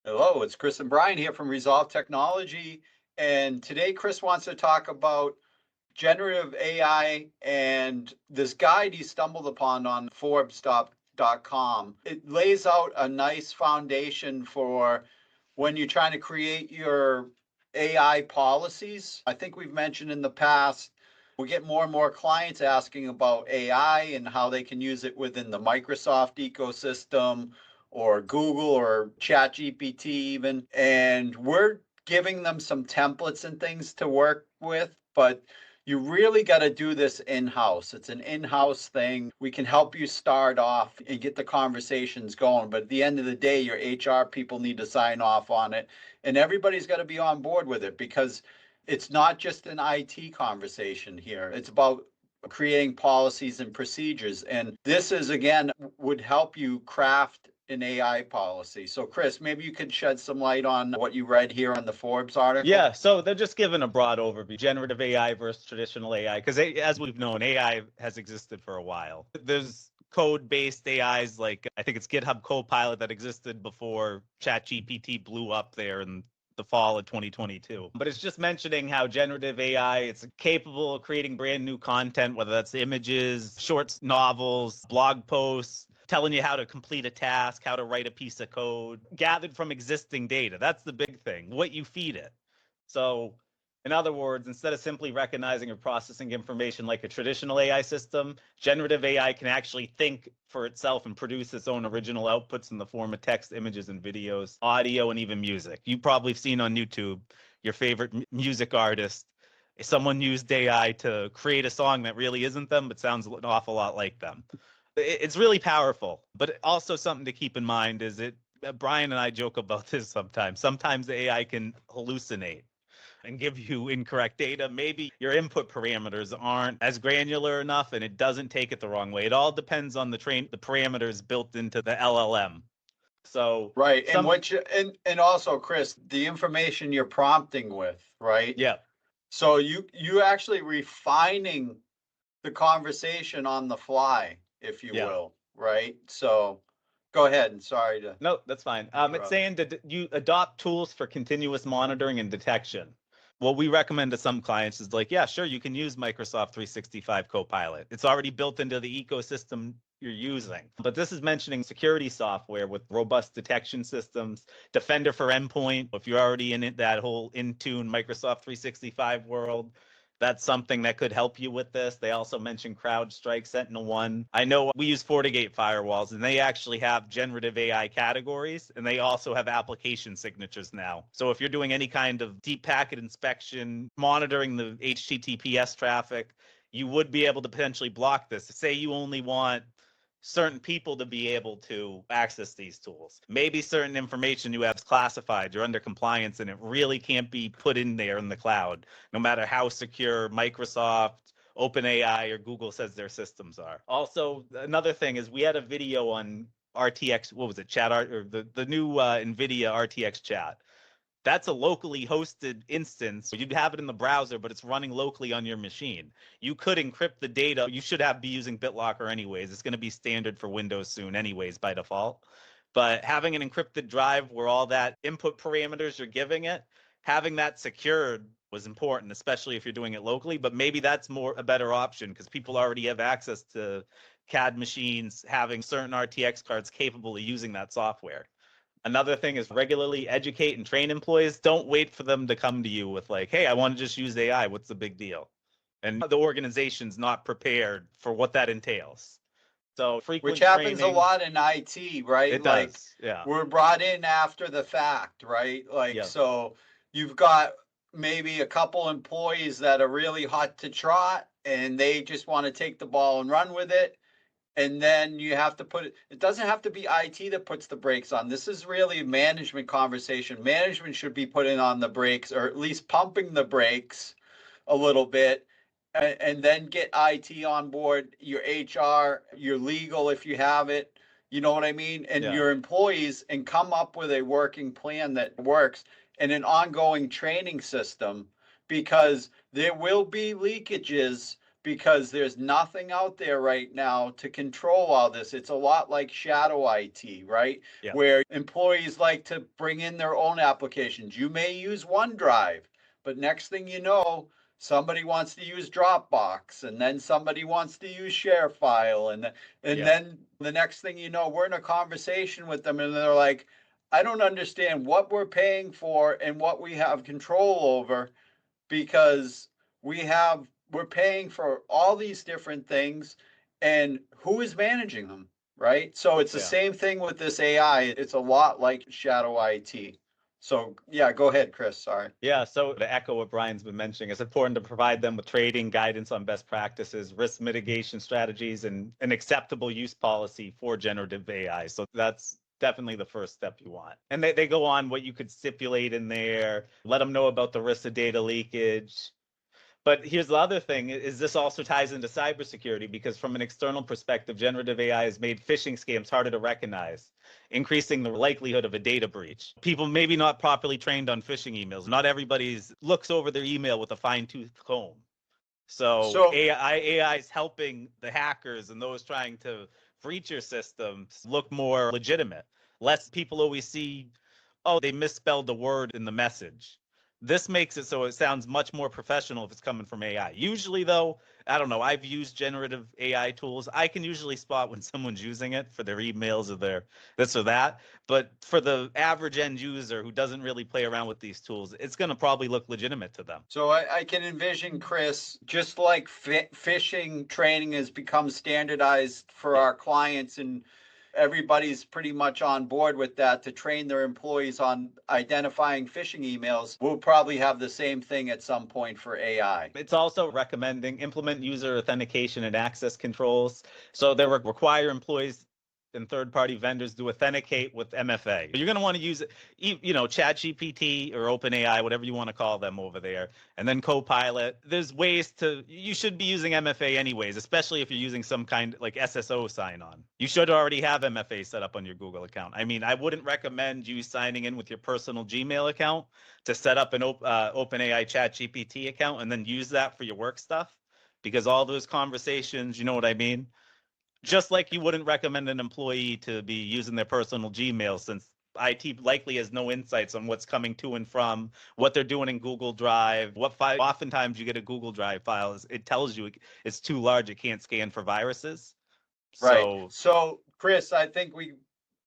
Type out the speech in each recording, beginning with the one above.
Hello, it's Chris and Brian here from Resolve Technology. And today, Chris wants to talk about generative AI and this guide he stumbled upon on Forbes.com. It lays out a nice foundation for when you're trying to create your AI policies. I think we've mentioned in the past, we get more and more clients asking about AI and how they can use it within the Microsoft ecosystem or Google or ChatGPT even. And we're giving them some templates and things to work with, but you really got to do this in-house. It's an in-house thing. We can help you start off and get the conversations going, but at the end of the day, your HR people need to sign off on it, and everybody's got to be on board with it because it's not just an IT conversation here. It's about creating policies and procedures. And this is, again, would help you craft an AI policy. So, Chris, maybe you could shed some light on what you read here on the Forbes article. Yeah, so they're just giving a broad overview, generative AI versus traditional AI, because as we've known, AI has existed for a while. There's code-based AIs like, I think it's GitHub Copilot that existed before ChatGPT blew up there in the fall of 2022. But it's just mentioning how generative AI, it's capable of creating brand new content, whether that's images, short novels, blog posts, telling you how to complete a task, how to write a piece of code, gathered from existing data. That's the big thing, what you feed it. So in other words, instead of simply recognizing or processing information like a traditional AI system, generative AI can actually think for itself and produce its own original outputs in the form of text, images, and videos, audio, and even music. You've probably seen on YouTube your favorite music artist. Someone used AI to create a song that really isn't them, but sounds an awful lot like them. It's really powerful, but also something to keep in mind is Brian and I joke about this sometimes. Sometimes the AI can hallucinate and give you incorrect data. Maybe your input parameters aren't as granular enough and it doesn't take it the wrong way. It all depends on the parameters built into the LLM. So right, and also, Chris, the information you're prompting with, right? Yeah. So you actually refining the conversation on the fly, if you will, right? So go ahead, and sorry to. No, that's fine. It's saying that you adopt tools for continuous monitoring and detection. What we recommend to some clients is like, yeah, sure, you can use Microsoft 365 Copilot. It's already built into the ecosystem you're using. But this is mentioning security software with robust detection systems, Defender for Endpoint. If you're already in it, that whole Intune Microsoft 365 world, that's something that could help you with this. They also mentioned CrowdStrike, SentinelOne. I know we use FortiGate firewalls, and they actually have generative AI categories, and they also have application signatures now. So if you're doing any kind of deep packet inspection, monitoring the HTTPS traffic, you would be able to potentially block this. Say you only want certain people to be able to access these tools. Maybe certain information you have is classified, you're under compliance, and it really can't be put in there in the cloud, no matter how secure Microsoft, OpenAI, or Google says their systems are. Also, another thing is we had a video on RTX, what was it, or the new NVIDIA RTX chat. That's a locally hosted instance. You'd have it in the browser, but it's running locally on your machine. You could encrypt the data. You should be using BitLocker anyways. It's going to be standard for Windows soon anyways by default. But having an encrypted drive where all that input parameters you're giving it, having that secured was important, especially if you're doing it locally. But maybe that's a better option because people already have access to CAD machines having certain RTX cards capable of using that software. Another thing is regularly educate and train employees. Don't wait for them to come to you with like, hey, I want to just use AI. What's the big deal? And the organization's not prepared for what that entails. So frequent Which happens training, a lot in IT, right? It like, does, yeah. We're brought in after the fact, right? Like, so you've got maybe a couple employees that are really hot to trot and they just want to take the ball and run with it. And then you have to it doesn't have to be IT that puts the brakes on. This is really a management conversation. Management should be putting on the brakes or at least pumping the brakes a little bit and then get IT on board, your HR, your legal if you have it, you know what I mean? And your employees, and come up with a working plan that works and an ongoing training system, because there will be leakages because there's nothing out there right now to control all this. It's a lot like shadow IT, right? Yeah. Where employees like to bring in their own applications. You may use OneDrive, but next thing you know, somebody wants to use Dropbox, and then somebody wants to use ShareFile, and Yeah. then the next thing you know, we're in a conversation with them, and they're like, I don't understand what we're paying for and what we have control over, because we're paying for all these different things, and who is managing them, right? So it's the Yeah. same thing with this AI. It's a lot like shadow IT. So yeah, go ahead, Chris. Sorry. Yeah, so to echo what Brian's been mentioning, it's important to provide them with trading guidance on best practices, risk mitigation strategies, and an acceptable use policy for generative AI. So that's definitely the first step you want. And they go on what you could stipulate in there, let them know about the risk of data leakage. But here's the other thing, is this also ties into cybersecurity, because from an external perspective, generative AI has made phishing scams harder to recognize, increasing the likelihood of a data breach. People maybe not properly trained on phishing emails. Not everybody's looks over their email with a fine-tooth comb. So So AI is helping the hackers and those trying to breach your systems look more legitimate. Less people always see, oh, they misspelled the word in the message. This makes it so it sounds much more professional if it's coming from AI. Usually, though, I don't know, I've used generative AI tools. I can usually spot when someone's using it for their emails or their this or that. But for the average end user who doesn't really play around with these tools, it's going to probably look legitimate to them. So I can envision, Chris, just like phishing training has become standardized for Yeah. our clients, and everybody's pretty much on board with that to train their employees on identifying phishing emails. We'll probably have the same thing at some point for AI. It's also recommending implement user authentication and access controls. So they require employees and third-party vendors to authenticate with MFA. You're going to want to use, ChatGPT or OpenAI, whatever you want to call them over there, and then Copilot. There's ways you should be using MFA anyways, especially if you're using some kind like SSO sign-on. You should already have MFA set up on your Google account. I mean, I wouldn't recommend you signing in with your personal Gmail account to set up an OpenAI ChatGPT account and then use that for your work stuff, because all those conversations, you know what I mean? Just like you wouldn't recommend an employee to be using their personal Gmail, since IT likely has no insights on what's coming to and from, what they're doing in Google Drive. Oftentimes you get a Google Drive file, it tells you it's too large, it can't scan for viruses. Right. So So, Chris, I think we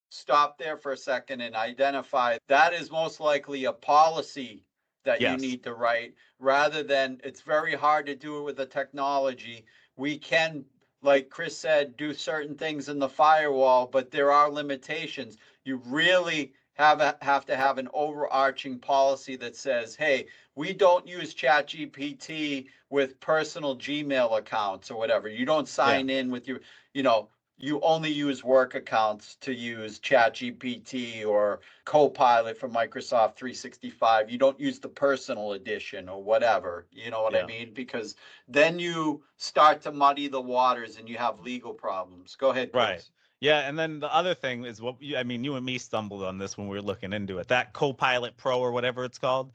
stop there for a second and identify that is most likely a policy that you yes, need to write, rather than, it's very hard to do it with the technology. We can, like Chris said, do certain things in the firewall, but there are limitations. You really have to have an overarching policy that says, hey, we don't use ChatGPT with personal Gmail accounts or whatever. You don't yeah, sign in with your, you know, you only use work accounts to use ChatGPT or Copilot from Microsoft 365. You don't use the personal edition or whatever. You know what I yeah. mean? Because then you start to muddy the waters and you have legal problems. Go ahead, Right. Chris. Yeah, and then the other thing is I mean, you and me stumbled on this when we were looking into it. That Copilot Pro or whatever it's called,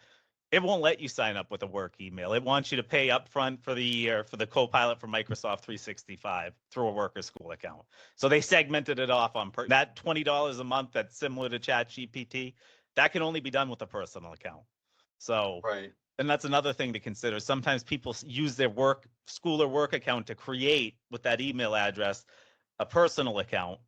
it won't let you sign up with a work email. It wants you to pay upfront for the year for the Copilot for Microsoft 365 through a worker school account. So they segmented it off on that $20 a month that's similar to ChatGPT. That can only be done with a personal account. So, Right. and that's another thing to consider. Sometimes people use their work school or work account to create with that email address a personal account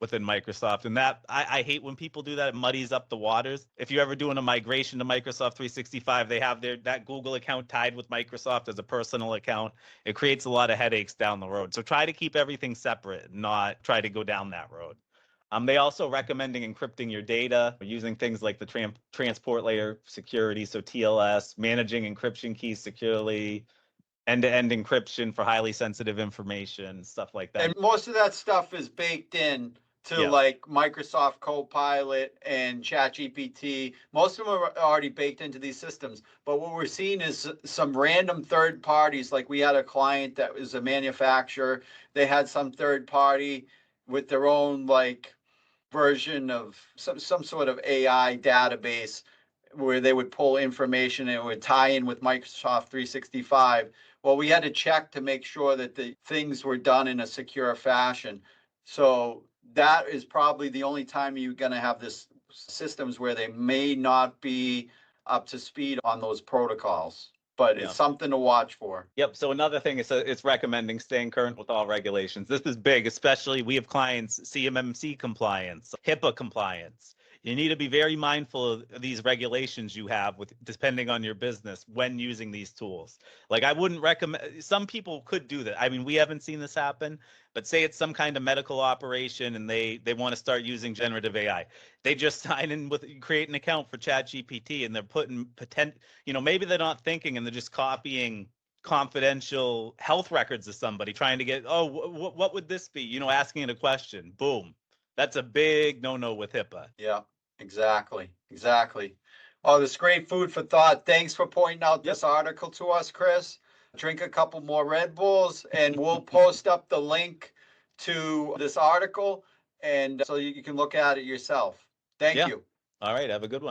within Microsoft. And that I hate when people do that. It muddies up the waters. If you're ever doing a migration to Microsoft 365, they have that Google account tied with Microsoft as a personal account. It creates a lot of headaches down the road. So try to keep everything separate, not try to go down that road. They also recommending encrypting your data using things like the transport layer security, so TLS, managing encryption keys securely, end-to-end encryption for highly sensitive information, stuff like that. And most of that stuff is baked in to Yeah. like Microsoft Copilot and ChatGPT. Most of them are already baked into these systems. But what we're seeing is some random third parties. Like we had a client that was a manufacturer. They had some third party with their own like version of some sort of AI database where they would pull information and it would tie in with Microsoft 365. Well, we had to check to make sure that the things were done in a secure fashion. So that is probably the only time you're going to have this systems where they may not be up to speed on those protocols, but Yeah. it's something to watch for. Yep. So another thing is it's recommending staying current with all regulations. This is big, especially we have clients CMMC compliance, HIPAA compliance. You need to be very mindful of these regulations you have with depending on your business when using these tools. Like I wouldn't recommend. Some people could do that. I mean, we haven't seen this happen, but say it's some kind of medical operation and they want to start using generative AI. They just sign in with create an account for ChatGPT and they're putting maybe they're not thinking and they're just copying confidential health records of somebody trying to get, what would this be? Asking it a question. Boom. That's a big no-no with HIPAA. Yeah, exactly. Exactly. Oh, this great food for thought. Thanks for pointing out this article to us, Chris. Drink a couple more Red Bulls and we'll post up the link to this article and so you can look at it yourself. Thank you. All right. Have a good one.